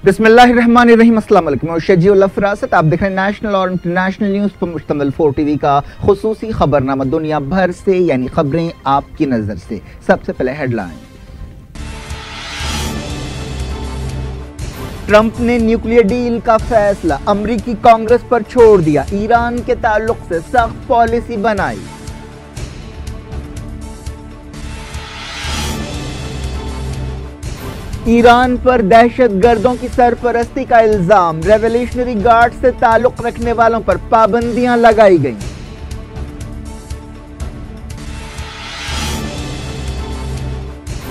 बिस्मिल्लाहिर्रहमानिर्रहीम। अस्सलाम वालेकुम। मैं शजीउल फरासत, आप देख रहे हैं नेशनल और इंटरनेशनल न्यूज़ पर मुश्तमिल 4 टीवी का खुसूसी खबरनामा दुनिया भर से, यानी खबरें आपकी नजर से। सबसे पहले हेडलाइन। ट्रंप ने न्यूक्लियर डील का फैसला अमेरिकी कांग्रेस पर छोड़ दिया, ईरान के ताल्लुक से सख्त पॉलिसी बनाई। ईरान पर दहशतगर्दों की सरपरस्ती का इल्जाम, रेवोल्यूशनरी गार्ड से ताल्लुक रखने वालों पर पाबंदियां लगाई गईं।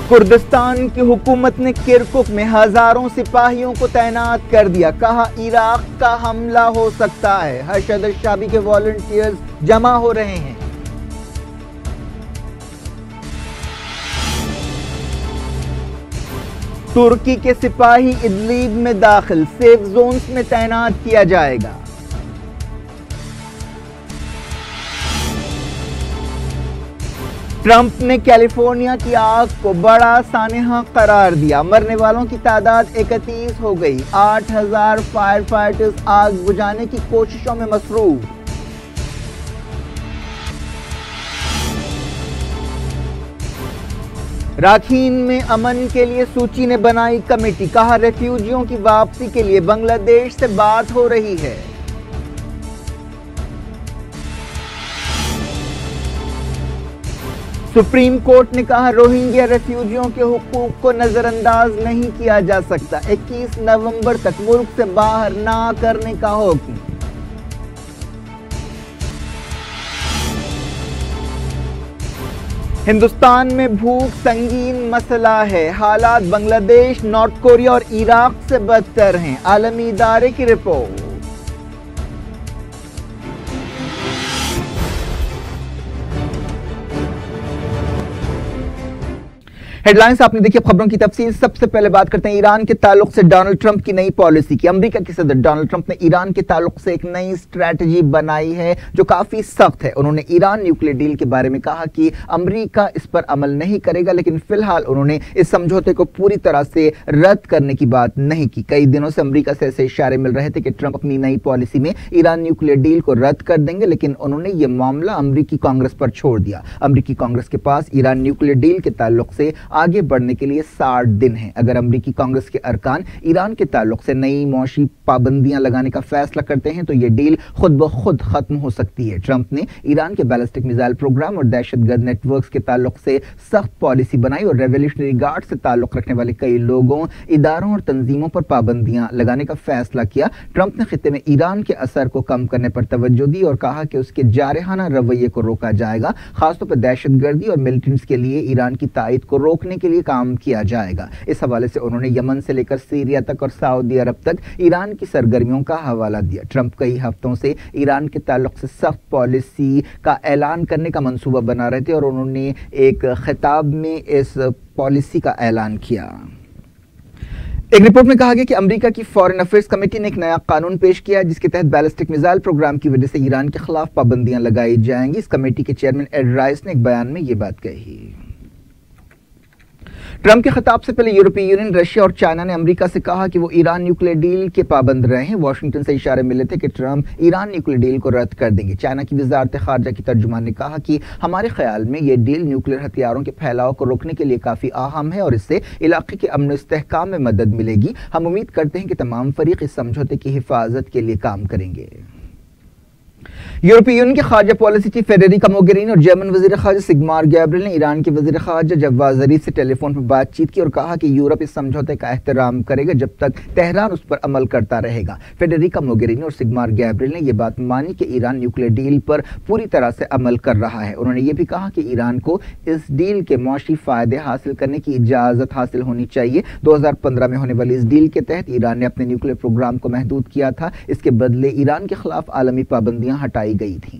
कुर्दिस्तान की हुकूमत ने किरकुक में हजारों सिपाहियों को तैनात कर दिया, कहा इराक का हमला हो सकता है। हर्षद शाबी के वॉलंटियर्स जमा हो रहे हैं। तुर्की के सिपाही इदलिब में दाखिल, सेफ जोन्स में तैनात किया जाएगा। ट्रंप ने कैलिफोर्निया की आग को बड़ा सानहा करार दिया, मरने वालों की तादाद 31 हो गई। 8000 फायर फाइटर्स आग बुझाने की कोशिशों में मसरूफ। राखीन में अमन के लिए सूची ने बनाई कमेटी, कहा रेफ्यूजियों की वापसी के लिए बांग्लादेश से बात हो रही है। सुप्रीम कोर्ट ने कहा रोहिंग्या रेफ्यूजियों के हुकूक को नजरअंदाज नहीं किया जा सकता। 21 नवंबर तक मुल्क से बाहर ना करने का हुक्म। हिंदुस्तान में भूख संगीन मसला है, हालात बांग्लादेश, नॉर्थ कोरिया और इराक से बदतर हैं, आलमी इदारे की रिपोर्ट। हेडलाइंस आपने देखी, अब खबरों की तफसील। सबसे पहले बात करते हैं ईरान के ताल्लुक से डोनाल्ड ट्रंप की नई पॉलिसी की। अमेरिका के सदर डोनाल्ड ट्रंप ने ईरान के ताल्लुक से एक नई स्ट्रैटेजी बनाई है जो काफी सख्त है। उन्होंने ईरान न्यूक्लियर डील के बारे में कहा कि अमेरिका इस पर अमल नहीं करेगा, लेकिन फिलहाल उन्होंने इस समझौते को पूरी तरह से रद्द करने की बात नहीं की। कई दिनों से अमेरिका से ऐसे इशारे मिल रहे थे कि ट्रंप अपनी नई पॉलिसी में ईरान न्यूक्लियर डील को रद्द कर देंगे, लेकिन उन्होंने यह मामला अमेरिकी कांग्रेस पर छोड़ दिया। अमेरिकी कांग्रेस के पास ईरान न्यूक्लियर डील के ताल्लुक से आगे बढ़ने के लिए 60 दिन है। अगर अमेरिकी कांग्रेस के अरकान ईरान के ताल्लुक से नई मौशी पाबंदियां लगाने का फैसला करते हैं तो यह डील खुद ब खुद खत्म हो सकती है। ट्रंप ने ईरान के बैलिस्टिक मिसाइल प्रोग्राम और दहशतगर्द नेटवर्क्स के ताल्लुक से सख्त पॉलिसी बनाई और रेवोल्यूशनरी गार्ड से ताल्लुक रखने वाले कई लोगों, इदारों और तंजीमों पर पाबंदियां लगाने का फैसला किया। ट्रंप ने खित्ते में ईरान के असर को कम करने पर तवज्जो दी और कहा कि उसके जारहाना रवैये को रोका जाएगा, खासतौर पर दहशतगर्दी और मिलिटेंट्स के लिए ईरान की तायद को रोकने के लिए काम किया जाएगा। इस हवाले से उन्होंने यमन से लेकर सीरिया तक और सऊदी अरब तक ईरान की सरगर्मियों का हवाला दिया। ट्रंप कई हफ्तों से ईरान के ताल्लुक से सख्त पॉलिसी का ऐलान करने का मंसूबा बना रहे थे और उन्होंने एक खिताब में इस पॉलिसी का ऐलान किया। एक रिपोर्ट में कहा गया कि अमेरिका की फॉरेन अफेयर्स कमेटी ने एक नया कानून पेश किया है जिसके तहत बैलिस्टिक मिसाइल प्रोग्राम की वजह से ईरान के खिलाफ पाबंदियां लगाई जाएंगी। इस कमेटी के चेयरमैन एड राइस ने एक बयान में यह बात कही। ट्रंप के खिताब से पहले यूरोपीय यूनियन, रशिया और चाइना ने अमेरिका से कहा कि वो ईरान न्यूक्लियर डील के पाबंद रहे हैं। वाशिंगटन से इशारे मिले थे कि ट्रंप ईरान न्यूक्लियर डील को रद्द कर देंगे। चाइना की वजारत खारजा की तर्जुमान ने कहा कि हमारे ख्याल में यह डील न्यूक्लियर हथियारों के फैलाव को रोकने के लिए काफी अहम है और इससे इलाके के अमन इस्तेहकाम में मदद मिलेगी। हम उम्मीद करते हैं कि तमाम फरीक इस समझौते की हिफाजत के लिए काम करेंगे। यूरोपीय यूनियन के खारजा पॉलिसी चीफ फेडेरिका मोगेरिनी और जर्मन वजीर खारजा सिग्मार गैब्रियल ने ईरान के वजीर खारजा जवाद ज़रीफ से टेलीफोन पर बातचीत की और कहा कि यूरोप इस समझौते का एहतराम करेगा जब तक तेहरान उस पर अमल करता रहेगा। फेडेरिका मोगेरिनी और सिग्मार गैब्रियल ने यह बात मानी कि ईरान न्यूक्लियर डील पर पूरी तरह से अमल कर रहा है। उन्होंने यह भी कहा कि ईरान को इस डील के मौशी फायदे हासिल करने की इजाजत हासिल होनी चाहिए। 2015 में होने वाली इस डील के तहत ईरान ने अपने न्यूक्लियर प्रोग्राम को महदूद किया था। इसके बदले ईरान के खिलाफ आलमी पाबंदियां हटाई गई थी।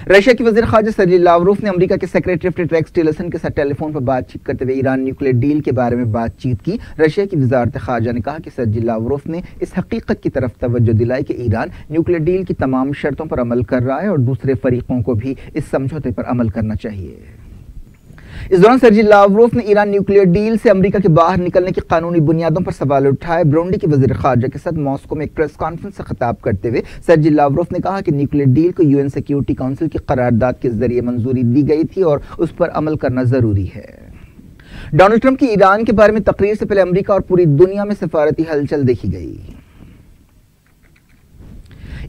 रशिया की वजीर खारजा सर्जी लावरोफ ने अमेरिका के secretary of state Rex Tillerson के साथ टेलीफोन पर बातचीत करते हुए ईरान न्यूक्लियर डील के बारे में बातचीत की। रशिया की वजारत खारजा ने कहा कि सर्जी लावरोफ ने इस हकीकत की तरफ तवज्जो दिलाई कि ईरान न्यूक्लियर डील की तमाम शर्तों पर अमल कर रहा है और दूसरे फरीकों को भी इस समझौते पर अमल करना चाहिए। इस दौरान सर्जी लावरोव ने ईरान न्यूक्लियर डील से अमेरिका के बाहर निकलने की कानूनी बुनियादों पर सवाल उठाए। ब्रुंडी के वजीर खारजा के साथ मॉस्को में एक प्रेस कॉन्फ्रेंस से खिताब करते हुए सर्जी लावरोव ने कहा कि न्यूक्लियर डील को यूएन सिक्योरिटी काउंसिल की करारदाद के जरिए मंजूरी दी गई थी और उस पर अमल करना जरूरी है। डोनाल्ड ट्रंप की ईरान के बारे में तकरीर से पहले अमेरिका और पूरी दुनिया में सफारती हलचल देखी गई।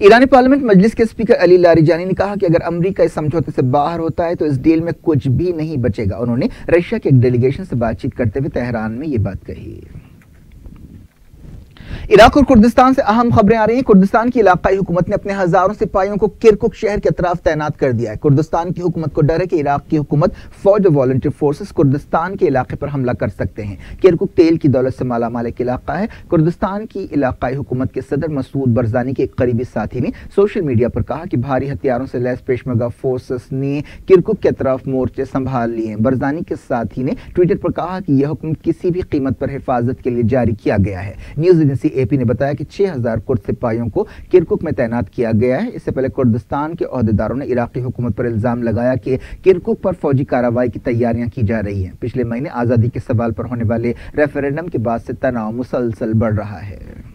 ईरानी पार्लियामेंट मजलिस के स्पीकर अली लारिजानी ने कहा कि अगर अमेरिका इस समझौते से बाहर होता है तो इस डील में कुछ भी नहीं बचेगा। उन्होंने रशिया के एक डेलीगेशन से बातचीत करते हुए तेहरान में ये बात कही। इराक और कुर्दिस्तान से अहम खबरें आ रही हैं। कुर्दिस्तान की इलाकाई हुकूमत ने अपने हजारों सिपाहियों को किरकुक शहर के अतराफ तैनात कर दिया है। कुर्दिस्तान की हुकूमत को डर है कि इराक की हुकूमत फौज और वॉलंटियर फोर्सेस कुर्दिस्तान के इलाके पर हमला कर सकते हैं। किरकुक तेल की दौलत से मालामाल एक इलाका है। कुर्दिस्तान की इलाकाई हुकूमत के सदर मसूद बरजानी के एक करीबी साथी ने सोशल मीडिया पर कहा कि भारी हथियारों से लैस पेशमर्गा फोर्सेस ने किरकुक के अतराफ मोर्चे संभाल लिए हैं। बरजानी के साथी ने ट्विटर पर कहा कि यह हुक्म किसी भी कीमत पर हिफाजत के लिए जारी किया गया है। न्यूज एजेंसी एपी ने बताया कि 6000 कुर्द सिपाहियों को किरकुक में तैनात किया गया है। इससे पहले कुर्दिस्तान के ओहदेदारों ने इराकी हुकूमत पर इल्जाम लगाया कि किरकुक पर फौजी कार्रवाई की तैयारियां की जा रही हैं। पिछले महीने आजादी के सवाल पर होने वाले रेफरेंडम के बाद से तनाव मुसलसल बढ़ रहा है।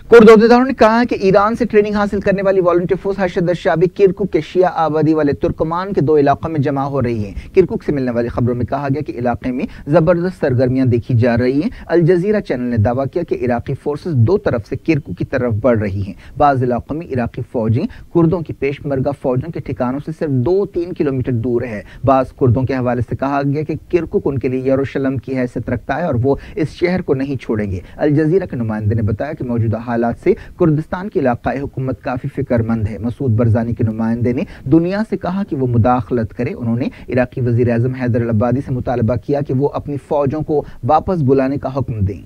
कुर्द ओहदेदारों ने कहा है कि ईरान से ट्रेनिंग हासिल करने वाली वॉलंटियर फोर्स हशद अश-शाबी किरकुक के शिया आबादी वाले तुर्कमान के 2 इलाकों में जमा हो रही है। किरकुक से मिलने वाली खबरों में कहा गया कि इलाके में जबरदस्त सरगर्मियां देखी जा रही हैं। अल जजीरा चैनल ने दावा किया कि इराकी फोर्सेस 2 तरफ से किरकुक की तरफ बढ़ रही हैं। बाज़ इलाकों में इराकी फौजी कुर्दों की पेशमर्गा फौजों के ठिकानों से सिर्फ 2-3 किलोमीटर दूर है। बाज़ कुर्दों के हवाले से कहा गया कि किरकुक उनके लिए यरूशलेम की हैसियत रखता है और वो इस शहर को नहीं छोड़ेंगे। अल जजीरा के नुमाइंदे ने बताया कि मौजूदा हालात से कुर्दिस्तान की इलाकाई हुकूमत काफी फिक्रमंद है। मसूद बरजानी के नुमाइंदे ने दुनिया से कहा कि वो मुदाखलत करे। उन्होंने इराकी वजीर आजम हैदर अल अब्बादी से मुतालबा किया कि वो अपनी फौजों को वापस बुलाने का हुक्म दें।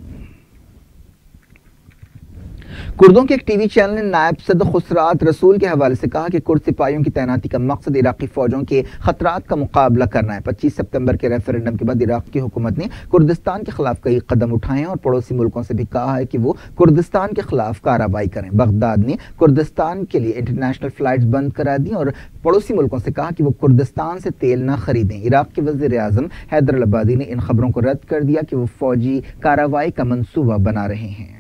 कुर्दों के एक टीवी चैनल ने नायब सदर खुसरात रसूल के हवाले से कहा कि कुर्द सिपाहियों की तैनाती का मकसद इराकी फौजों के खतरात का मुकाबला करना है। 25 सितंबर के रेफरेंडम के बाद इराक की हुकूमत ने कुर्दिस्तान के खिलाफ कई कदम उठाए हैं और पड़ोसी मुल्कों से भी कहा है कि वो कुर्दिस्तान के खिलाफ कार्रवाई करें। बगदाद ने कुर्दिस्तान के लिए इंटरनेशनल फ्लाइट्स बंद करा दी और पड़ोसी मुल्कों से कहा कि वो कुर्दिस्तान से तेल न खरीदें। इराक के वजीर आजम हैदर अल अब्बादी ने इन खबरों को रद्द कर दिया कि वो फौजी कार्रवाई का मंसूबा बना रहे हैं।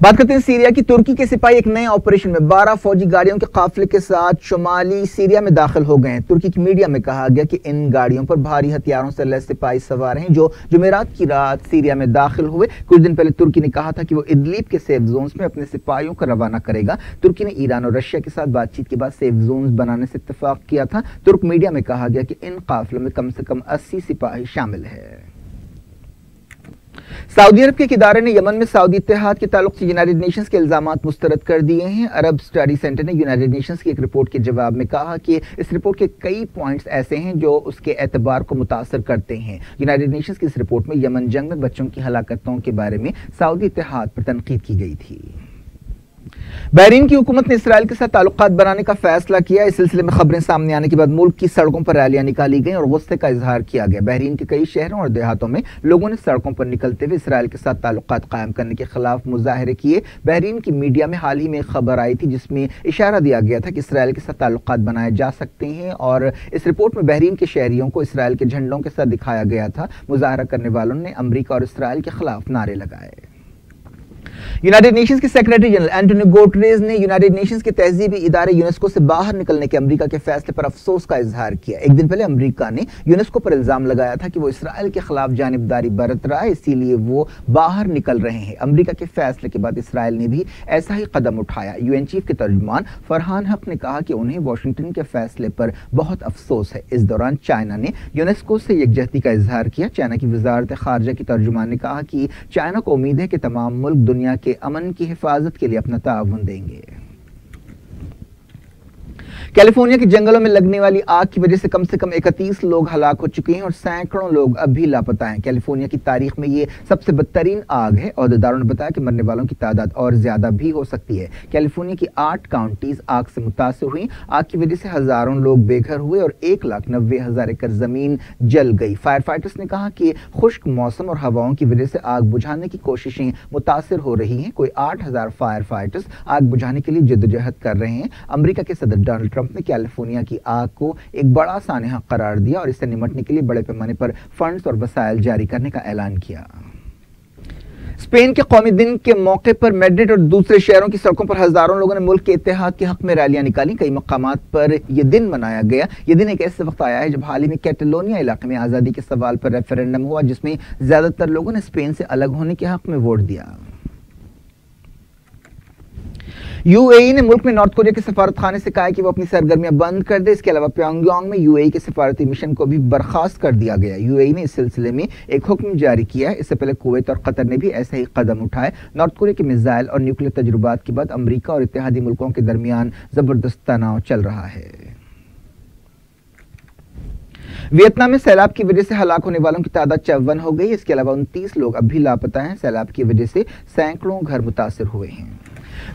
बात करते हैं सीरिया की। तुर्की के सिपाही एक नए ऑपरेशन में 12 फौजी गाड़ियों के काफिले के साथ शुमाली सीरिया में दाखिल हो गए हैं। तुर्की की मीडिया में कहा गया कि इन गाड़ियों पर भारी हथियारों से लैस सिपाही सवार हैं जो जुमेरात की रात सीरिया में दाखिल हुए। कुछ दिन पहले तुर्की ने कहा था कि वो इदलिब के सेफ जोन्स में अपने सिपाहियों को रवाना करेगा। तुर्की ने ईरान और रशिया के साथ बातचीत के बाद सेफ जोन्स बनाने से इत्तेफाक किया था। तुर्क मीडिया में कहा गया कि इन काफिलों में कम से कम 80 सिपाही शामिल है। सऊदी अरब के एक इदारे ने यमन में सऊदी इत्तेहाद के ताल्लुक से यूनाइटेड नेशंस के इल्जामात मुस्तरद कर दिए हैं। अरब स्टडी सेंटर ने यूनाइटेड नेशंस की एक रिपोर्ट के जवाब में कहा कि इस रिपोर्ट के कई पॉइंट्स ऐसे हैं जो उसके एतबार को मुतासर करते हैं। यूनाइटेड नेशंस की इस रिपोर्ट में यमन जंग में बच्चों की हलाकतों के बारे में सऊदी इत्तेहाद पर तनकीद की गई थी। बहरीन की हुकूमत ने इसराइल के साथ ताल्लुकात बनाने का फैसला किया। इस सिलसिले में खबरें सामने आने के बाद मुल्क की सड़कों पर रैलियां निकाली गईं और गुस्से का इजहार किया गया। बहरीन के कई शहरों और देहातों में लोगों ने सड़कों पर निकलते हुए इसराइल के साथ ताल्लुकात कायम करने के खिलाफ मुजाहरे किए। बहरीन की मीडिया में हाल ही में एक खबर आई थी जिसमें इशारा दिया गया था कि इसराइल के साथ ताल्लुकात बनाए जा सकते हैं और इस रिपोर्ट में बहरीन के शहरियों को इसराइल के झंडों के साथ दिखाया गया था। मुजाहरा करने वालों ने अमरीका और इसराइल के खिलाफ नारे लगाए। यूनाइटेड नेशंस के सेक्रेटरी जनरल एंटोनियो गुटेरेस ने यूनाइटेड नेशंस के तहजीबी इदारे यूनेस्को से बाहर निकलने के अमेरिका के फैसले पर अफसोस का इजहार किया। एक दिन पहले अमेरिका ने यूनेस्को पर इल्जाम लगाया था कि वो इसराइल के खिलाफ जानिबदारी बरत रहा है, इसीलिए वो बाहर निकल रहे हैं। अमेरिका के फैसले के बाद इसराइल ने भी ऐसा ही कदम उठाया। यूएन चीफ के तर्जुमान फरहान हक ने कहा कि उन्हें वाशिंगटन के फैसले पर बहुत अफसोस है। इस दौरान चाइना ने यूनेस्को से यकजहती का इजहार किया। चाइना की वजारत खारजा की तर्जुमान ने कहा कि चाइना को उम्मीद है कि तमाम मुल्क दुनिया के अमन की हिफाजत के लिए अपना ताउन देंगे। कैलिफोर्निया के जंगलों में लगने वाली आग की वजह से कम 31 लोग हलाक हो चुके हैं और सैकड़ों लोग अब भी लापता हैं। कैलिफोर्निया की तारीख में ये सबसे बदतरीन आग है। ओहदेदारों ने बताया कि मरने वालों की तादाद और ज्यादा भी हो सकती है। कैलिफोर्निया की 8 काउंटीज आग से मुतासिर हुई। आग की वजह से हजारों लोग बेघर हुए और 1,90,000 एकड़ जमीन जल गई। फायर फाइटर्स ने कहा कि खुश्क मौसम और हवाओं की वजह से आग बुझाने की कोशिशें मुतासिर हो रही हैं। कोई 8,000 फायर फाइटर्स आग बुझाने के लिए जद्दोजहद कर रहे हैं। अमेरिका के सदर डोनाल्ड ट्रंप ने कैलिफोर्निया की आग को एक बड़ा सानहा करार दिया और इससे निपटने के लिए बड़े पैमाने पर फंड्स और वसाइल जारी करने का ऐलान किया। स्पेन के कौमी दिन के मौके पर मैड्रिड और दूसरे शहरों की सड़कों पर हजारों लोगों ने मुल्क के इत्तेहाद के हक में रैलियां निकाली। कई मकामात पर यह दिन मनाया गया। यह दिन एक ऐसे वक्त आया है जब हाल ही में कैटलोनिया इलाके में आज़ादी के सवाल पर रेफरेंडम हुआ, जिसमें ज्यादातर लोगों ने स्पेन से अलग होने के हक में वोट दिया। यूएई ने मुल्क में नॉर्थ कोरिया के सफारत खाने से कहा है कि वो अपनी सरगर्मियां बंद कर दे। इसके अलावा प्योंगयांग में यूएई के सफारती मिशन को भी बर्खास्त कर दिया गया। यूएई ने इस सिलसिले में एक हुक्म जारी किया है। इससे पहले कुवैत और कतर ने भी ऐसे ही कदम उठाए। नॉर्थ कोरिया के मिसाइल और न्यूक्लियर तजुर्बात के बाद अमरीका और इत्तेहादी मुल्कों के दरमियान जबरदस्त तनाव चल रहा है। वियतनाम में सैलाब की वजह से हलाक होने वालों की तादाद 54 हो गई। इसके अलावा 29 लोग अब भी लापता हैं। सैलाब की वजह से सैकड़ों घर मुतासिर हुए हैं।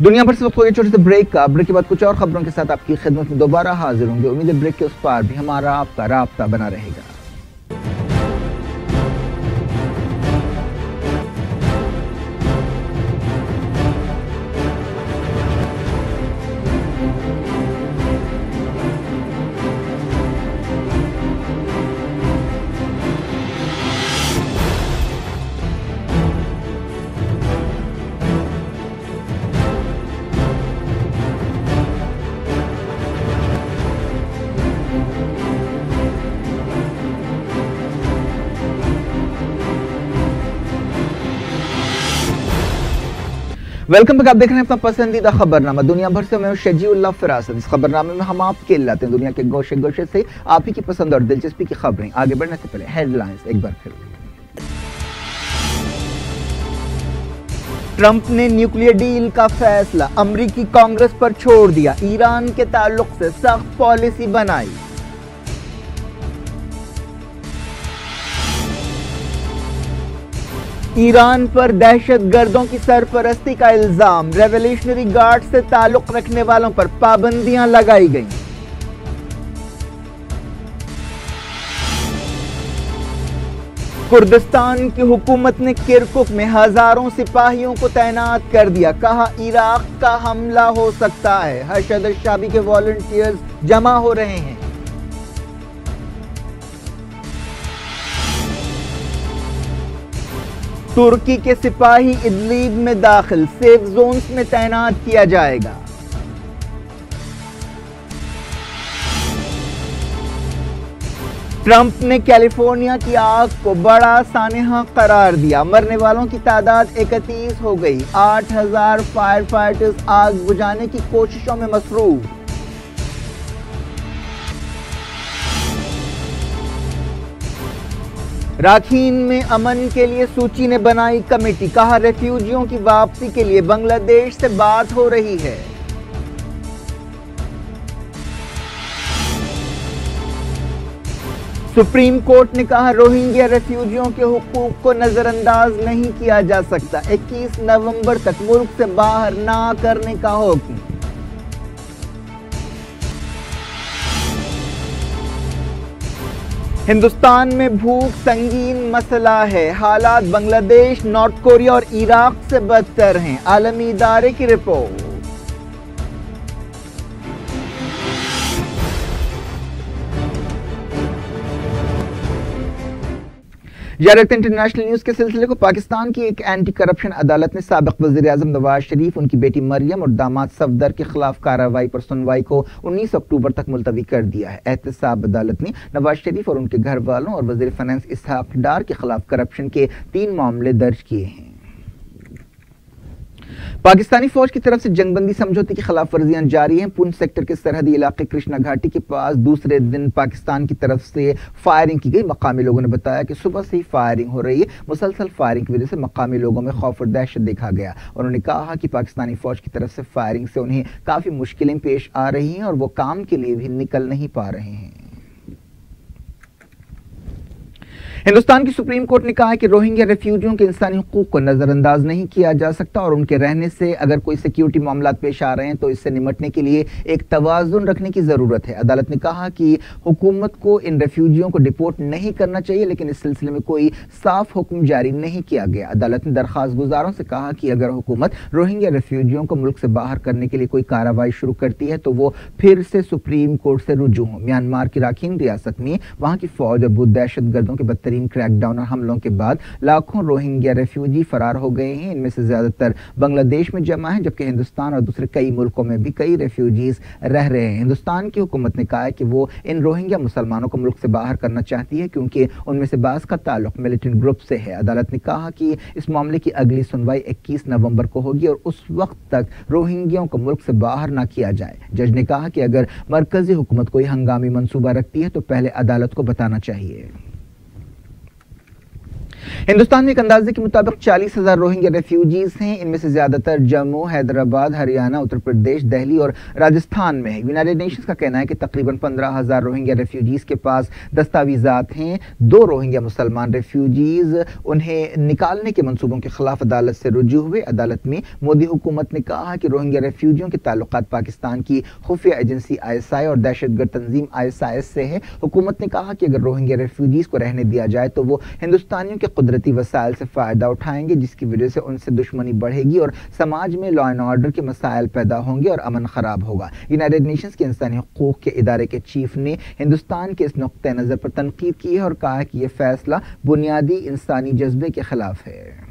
दुनिया भर से वक्त हो गया छोटे से ब्रेक का। ब्रेक के बाद कुछ और खबरों के साथ आपकी खिदमत में दोबारा हाजिर होंगे। उम्मीद है ब्रेक के उस पार भी हमारा आपका राब्ता बना रहेगा। Welcome back. आप देख रहे हैं अपना पसंदीदा खबरनामा दुनिया भर से। मैं शजीउल्लाह फिरासत। इस खबरनामे में हम आपके लाते हैं दुनिया के गोशे गोशे से आप ही की पसंद और दिलचस्पी की खबरें। आगे बढ़ने से पहले हेडलाइंस एक बार फिर। ट्रंप ने न्यूक्लियर डील का फैसला अमेरिकी कांग्रेस पर छोड़ दिया। ईरान के ताल्लुक से सख्त पॉलिसी बनाई। ईरान पर दहशतगर्दों की सरपरस्ती का इल्जाम। रेवोल्यूशनरी गार्ड से ताल्लुक रखने वालों पर पाबंदियां लगाई गईं। कुर्दिस्तान की हुकूमत ने किरकुक में हजारों सिपाहियों को तैनात कर दिया। कहा इराक का हमला हो सकता है। हर्षद शाबी के वॉलंटियर्स जमा हो रहे हैं। तुर्की के सिपाही इदलीब में दाखिल। सेफ जोन्स में तैनात किया जाएगा। ट्रंप ने कैलिफोर्निया की आग को बड़ा सानहा करार दिया। मरने वालों की तादाद 31 हो गई। 8000 फायर फाइटर्स आग बुझाने की कोशिशों में मसरूफ। राखीन में अमन के लिए सूची ने बनाई कमेटी। कहा रेफ्यूजियों की वापसी के लिए बांग्लादेश से बात हो रही है। सुप्रीम कोर्ट ने कहा रोहिंग्या रेफ्यूजियों के हुकूक को नजरअंदाज नहीं किया जा सकता। 21 नवंबर तक मुल्क से बाहर ना करने का हुक्म। हिंदुस्तान में भूख संगीन मसला है। हालात बांग्लादेश, नॉर्थ कोरिया और इराक से बदतर हैं। आलमी इदारे की रिपोर्ट। इंटरनेशनल न्यूज के सिलसिले को पाकिस्तान की एक एंटी करप्शन अदालत ने साबिक वजीर आजम नवाज शरीफ, उनकी बेटी मरियम और दामाद सफदर के खिलाफ कार्रवाई पर सुनवाई को 19 अक्टूबर तक मुलतवी कर दिया है। एहतसाब अदालत ने नवाज शरीफ और उनके घर वालों और वजीर फाइनेंस इसहाक डार के खिलाफ करप्शन के 3 मामले दर्ज किए हैं। पाकिस्तानी फौज की तरफ से जंगबंदी समझौते की खिलाफ वर्जियां जारी हैं। पुंछ सेक्टर के सरहदी इलाके कृष्णा घाटी के पास दूसरे दिन पाकिस्तान की तरफ से फायरिंग की गई। मकामी लोगों ने बताया कि सुबह से ही फायरिंग हो रही है। मुसलसल फायरिंग की वजह से मकामी लोगों में खौफ और दहशत देखा गया। उन्होंने कहा कि पाकिस्तानी फौज की तरफ से फायरिंग से उन्हें काफी मुश्किलें पेश आ रही हैं और वो काम के लिए भी निकल नहीं पा रहे हैं। हिंदुस्तान की सुप्रीम कोर्ट ने कहा है कि रोहिंग्या रेफ्यूजियों के इंसानी हुकूक को नजरअंदाज नहीं किया जा सकता और उनके रहने से अगर कोई सिक्योरिटी मामला पेश आ रहे हैं तो इससे निपटने के लिए एक तवाज़ुन रखने की जरूरत है। अदालत ने कहा कि हुकूमत को इन रेफ्यूजियों को डिपोर्ट नहीं करना चाहिए, लेकिन इस सिलसिले में कोई साफ हुक्म जारी नहीं किया गया। अदालत ने दरख्वास्त गुजारों से कहा कि अगर हुकूमत रोहिंग्या रेफ्यूजियों को मुल्क से बाहर करने के लिए कोई कार्रवाई शुरू करती है तो वो फिर से सुप्रीम कोर्ट से रुजू हो। म्यांमार की राखीन रियासत में वहां की फौज और दहशतगर्दों के बदतरीन क्रैकडाउन और हमलों के बाद लाखों रोहिंग्या रेफ्यूजी फरार हो गए हैं। इनमें से ज्यादातर बांग्लादेश में जमा है, जबकि हिंदुस्तान और दूसरे कई मुल्कों में भी कई रेफ्यूजीज रह रहे हैं। हिंदुस्तान की हुकूमत ने कहा है कि वो इन रोहिंग्या मुसलमानों को मुल्क से बाहर करना चाहती है क्योंकि उनमें से बास का ताल्लुक मिलिटेंट ग्रुप से है। अदालत ने कहा कि इस मामले की अगली सुनवाई 21 नवंबर को होगी और उस वक्त तक रोहिंग्याओं को मुल्क से बाहर ना किया जाए। जज ने कहा कि अगर मरकजी हुकूमत कोई हंगामी मंसूबा रखती है तो पहले अदालत को बताना चाहिए। हिंदुस्तान में एक अंदाजे के मुताबिक 40,000 रोहिंग्या रेफ्यूजीज हैं। इनमें से ज्यादातर जम्मू, हैदराबाद, हरियाणा, उत्तर प्रदेश, दिल्ली और राजस्थान में है। यूनाइटेड नेशंस का कहना है कि तकरीबन 15,000 रोहिंग्या रेफ्यूजीज के पास दस्तावेजात हैं। 2 रोहिंग्या मुसलमान रेफ्यूजीज उन्हें निकालने के मंसूबों के खिलाफ अदालत से रुजू हुए। अदालत में मोदी हुकूमत ने कहा कि रोहिंग्या रेफ्यूजियों के ताल्लुकात पाकिस्तान की खुफिया एजेंसी ISI और दहशतगर्द तंजीम ISIS से है। हुकूमत ने कहा कि अगर रोहिंग्या रेफ्यूजीज को रहने दिया जाए तो वो हिंदुस्तानियों के कुदरती वसाइल से फायदा उठाएंगे, जिसकी वजह से उनसे दुश्मनी बढ़ेगी और समाज में लॉ एंड ऑर्डर के मसाइल पैदा होंगे और अमन खराब होगा। यूनाइटेड नेशंस के इंसानी हुकूक के इदारे के चीफ ने हिंदुस्तान के इस नुक्ते नजर पर तनकीद की है और कहा कि यह फैसला बुनियादी इंसानी जज्बे के खिलाफ है।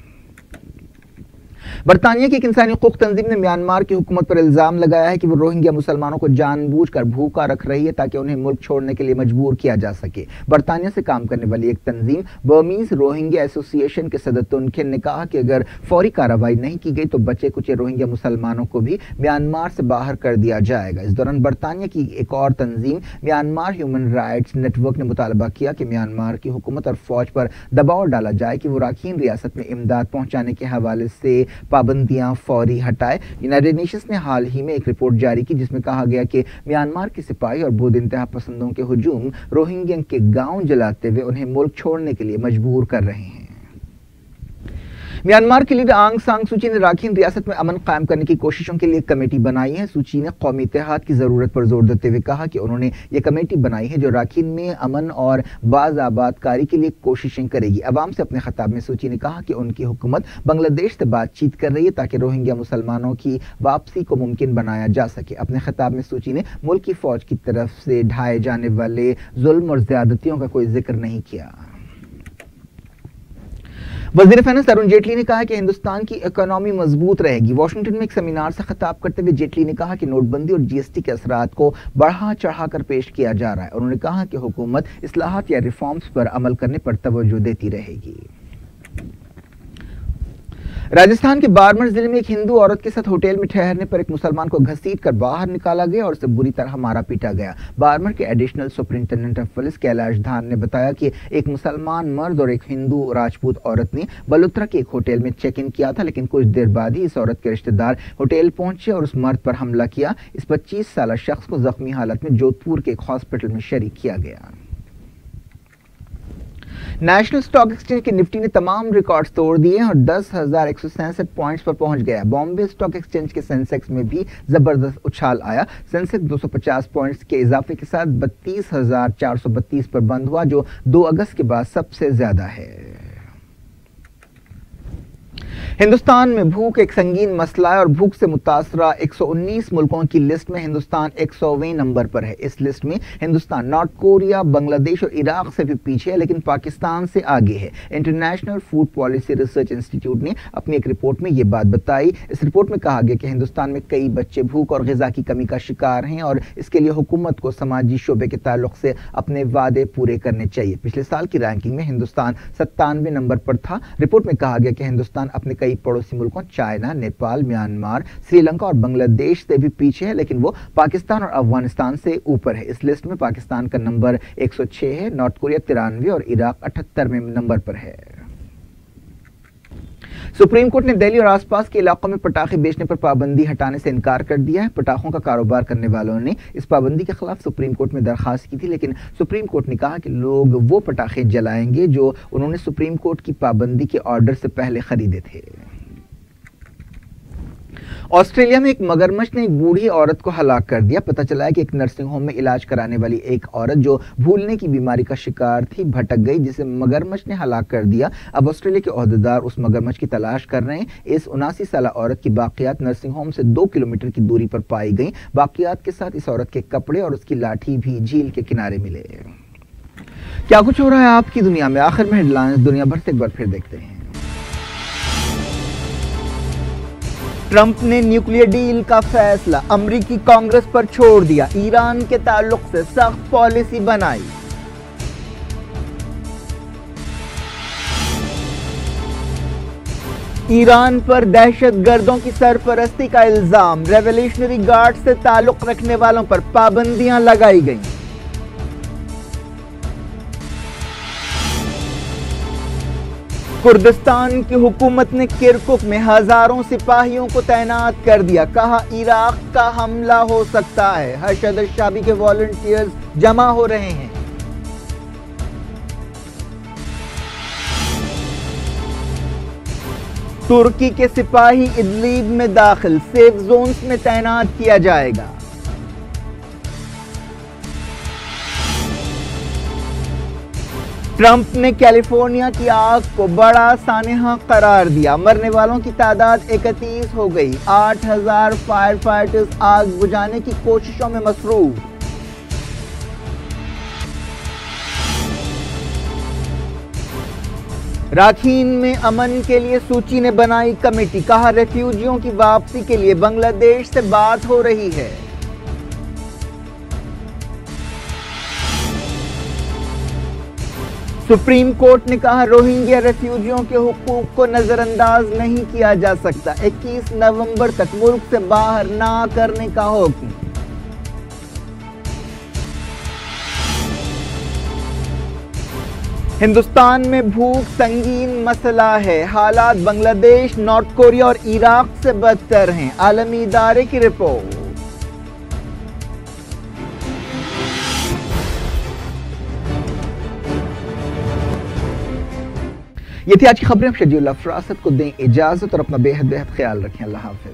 बरतानिया की एक इंसानी हुकूक तंजीम ने म्यांमार की हुकूमत पर इल्जाम लगाया है कि वो रोहिंग्या मुसलमानों को जानबूझकर भूखा रख रही है ताकि उन्हें मुल्क छोड़ने के लिए मजबूर किया जा सके। बरतानिया से काम करने वाली एक तंजीम बर्मीज रोहिंग्या एसोसिएशन के सदर तुनखिन ने कहा कि अगर फौरी कार्रवाई नहीं की गई तो बचे कुचे रोहिंग्या मुसलमानों को भी म्यांमार से बाहर कर दिया जाएगा। इस दौरान बरतानिया की एक और तंजीम म्यांमार ह्यूमन राइट्स नेटवर्क ने मुतालबा किया कि म्यांमार की हुकूमत और फौज पर दबाव डाला जाए कि वो राखीन रियासत में इमदाद पहुंचाने के हवाले से पाबंदियां फौरी हटाए। यूनाइटेड नेशंस ने हाल ही में एक रिपोर्ट जारी की जिसमें कहा गया कि म्यांमार के सिपाही और बौद्ध इंतहा पसंदों के हुजूम रोहिंग्या के गांव जलाते हुए उन्हें मुल्क छोड़ने के लिए मजबूर कर रहे हैं। म्यांमार के लीडर आंग सान सू की ने राखीन रियासत में अमन कायम करने की कोशिशों के लिए एक कमेटी बनाई है। सू की ने कौमी इत्तेहाद की जरूरत पर जोर देते हुए कहा कि उन्होंने ये कमेटी बनाई है जो राखीन में अमन और बाज आबादकारी के लिए कोशिशें करेगी। अवाम से अपने खिताब में सू की ने कहा कि उनकी हुकूमत बांग्लादेश से बातचीत कर रही है ताकि रोहिंग्या मुसलमानों की वापसी को मुमकिन बनाया जा सके। अपने खिताब में सू की ने मुल्क की फौज की तरफ से ढाए जाने वाले जुल्म और ज्यादतियों का कोई जिक्र नहीं किया। वज़ीर फाइनेंस अरुण जेटली ने कहा कि हिंदुस्तान की इकोनॉमी मजबूत रहेगी। वाशिंगटन में एक सेमिनार से खिताब करते हुए जेटली ने कहा कि नोटबंदी और GST के असरात को बढ़ा चढ़ाकर पेश किया जा रहा है। उन्होंने कहा कि हुकूमत इस्लाहात या रिफॉर्म्स पर अमल करने पर तवज्जो देती रहेगी। राजस्थान के बाड़मेर जिले में एक हिंदू औरत के साथ होटल में ठहरने पर एक मुसलमान को घसीटकर बाहर निकाला गया और उसे बुरी तरह मारा पीटा गया। बाड़मेर के additional superintendent of police Kailash धान ने बताया कि एक मुसलमान मर्द और एक हिंदू राजपूत औरत ने बलुत्रा के एक होटल में चेक इन किया था, लेकिन कुछ देर बाद ही इस औरत के रिश्तेदार होटल पहुंचे और उस मर्द पर हमला किया। इस 25 साल शख्स को जख्मी हालत में जोधपुर के एक हॉस्पिटल में शरीक किया गया। नेशनल स्टॉक एक्सचेंज की निफ्टी ने तमाम रिकॉर्ड्स तोड़ दिए और 10,167 पॉइंट्स पर पहुंच गया। बॉम्बे स्टॉक एक्सचेंज के सेंसेक्स में भी जबरदस्त उछाल आया। सेंसेक्स 250 पॉइंट्स के इजाफे के साथ 32,432 पर बंद हुआ, जो 2 अगस्त के बाद सबसे ज्यादा है। हिंदुस्तान में भूख एक संगीन मसला है और भूख से मुतासरा 119 मुल्कों की लिस्ट में हिंदुस्तान 100वें नंबर पर है। इस लिस्ट में हिंदुस्तान नॉर्थ कोरिया, बांग्लादेश और इराक से भी पीछे है, लेकिन पाकिस्तान से आगे है। International food policy research institute ने अपनी एक रिपोर्ट में यह बात बताई। इस रिपोर्ट में कहा गया कि हिंदुस्तान में कई बच्चे भूख और ग़िज़ा की कमी का शिकार हैं और इसके लिए हुकूमत को समाजी शोबे के ताल्लुक से अपने वादे पूरे करने चाहिए। पिछले साल की रैंकिंग में हिंदुस्तान 97वें नंबर पर था। रिपोर्ट में कहा गया कि हिंदुस्तान अपने कई पड़ोसी मुल्कों चाइना, नेपाल, म्यांमार, श्रीलंका और बांग्लादेश से भी पीछे है, लेकिन वो पाकिस्तान और अफगानिस्तान से ऊपर है। इस लिस्ट में पाकिस्तान का नंबर 106 है, नॉर्थ कोरिया 93 और इराक 78वें नंबर पर है। सुप्रीम कोर्ट ने दिल्ली और आसपास के इलाकों में पटाखे बेचने पर पाबंदी हटाने से इनकार कर दिया है। पटाखों का कारोबार करने वालों ने इस पाबंदी के खिलाफ सुप्रीम कोर्ट में दरखास्त की थी, लेकिन सुप्रीम कोर्ट ने कहा कि लोग वो पटाखे जलाएंगे जो उन्होंने सुप्रीम कोर्ट की पाबंदी के ऑर्डर से पहले खरीदे थे। ऑस्ट्रेलिया में एक मगरमच्छ ने एक बूढ़ी औरत को हलाक कर दिया। पता चला है कि एक नर्सिंग होम में इलाज कराने वाली एक औरत जो भूलने की बीमारी का शिकार थी भटक गई, जिसे मगरमच्छ ने हलाक कर दिया। अब ऑस्ट्रेलिया के ओहदेदार उस मगरमच्छ की तलाश कर रहे हैं। इस 79 साल औरत की बाकियात नर्सिंग होम से 2 किलोमीटर की दूरी पर पाई गई। बाकियात के साथ इस औरत के कपड़े और उसकी लाठी भी झील के किनारे मिले। क्या कुछ हो रहा है आपकी दुनिया में, आखिर में हेडलाइंस दुनिया भर से एक बार फिर देखते हैं। ट्रंप ने न्यूक्लियर डील का फैसला अमेरिकी कांग्रेस पर छोड़ दिया। ईरान के ताल्लुक से सख्त पॉलिसी बनाई। ईरान पर दहशतगर्दों की सरपरस्ती का इल्जाम। रेवोल्यूशनरी गार्ड से ताल्लुक रखने वालों पर पाबंदियां लगाई गईं। कुर्दिस्तान की हुकूमत ने किरकुक में हजारों सिपाहियों को तैनात कर दिया। कहा इराक का हमला हो सकता है। हशद शाबी के वॉलंटियर्स जमा हो रहे हैं। तुर्की के सिपाही इदलिब में दाखिल। सेफ जोन्स में तैनात किया जाएगा। ट्रंप ने कैलिफोर्निया की आग को बड़ा सानहा करार दिया। मरने वालों की तादाद 31 हो गई। 8000 फायर फाइटर्स आग बुझाने की कोशिशों में मसरूफ। राखीन में अमन के लिए सूची ने बनाई कमेटी। कहा रेफ्यूजियों की वापसी के लिए बांग्लादेश से बात हो रही है। सुप्रीम कोर्ट ने कहा रोहिंग्या रेफ्यूजियों के हुकूक को नजरअंदाज नहीं किया जा सकता। 21 नवंबर तक मुल्क से बाहर ना करने का हुक्म। हिंदुस्तान में भूख संगीन मसला है। हालात बांग्लादेश, नॉर्थ कोरिया और इराक से बदतर हैं। आलमी इदारे की रिपोर्ट। ये थी आज की खबरें। शेड्यूल अफरासत को दें इजाजत और अपना बेहद ख्याल रखें। अल्लाह हाफिज।